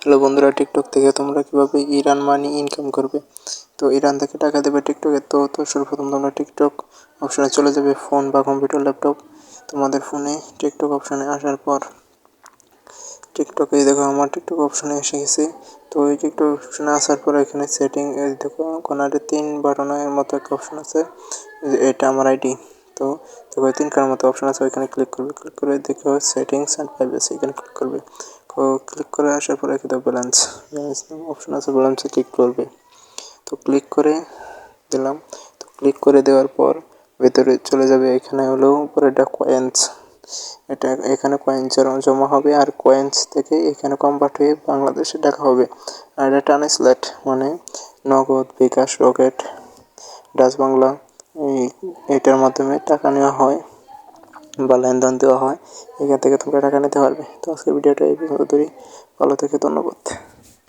Hello বন্ধুরা, TikTok থেকে তোমরা কিভাবে ইরান মানি ইনকাম করবে। তো ইরান থেকে টাকা দেবে টিকটকে। তো সর্বপ্রথম তোমরা টিকটক অপশনে চলে যাবে, ফোন বা কম্পিউটার ল্যাপটপ। তোমাদের ফোনে টিকটক অপশনে আসার পর টিকটকে দেখো আমার টিকটক অপশনে এসে গেছে। তো এই টিকটক অপশনে আসার পর এখানে সেটিং দেখো কোনারে 3 বাটনের মতো একটা অপশন আছে, এটা আমার আইডি। তো দেখো 3 কার মতো অপশন আছে, ওইখানে ক্লিক করবে। ক্লিক করে দেখো সেটিংস অ্যান্ড প্রাইভেসি, এখানে ক্লিক করবে। ক্লিক করে আসার পরে এখানে ব্যালেন্স অপশন আছে, ব্যালেন্সে ক্লিক করবে। তো ক্লিক করে দিলাম। তো ক্লিক করে দেওয়ার পর ভেতরে চলে যাবে। এখানে হলো উপরে একটা কয়েন্স, এটা এখানে কয়েন্স জমা হবে, আর কয়েন্স থেকে এখানে কনভার্ট হয়ে বাংলাদেশে টাকা হবে। আর এটা ট্রান্সলেট মানে নগদ, বিকাশ, রকেট, ডাচ বাংলা, এটার মাধ্যমে টাকা নেওয়া হয় বা লেনদেন দেওয়া হয়। এখান থেকে তোমরা টাকা নিতে পারবে। তো আজকের ভিডিওটা এই পর্যন্ত। ভালো থেকে ধন্যবাদ।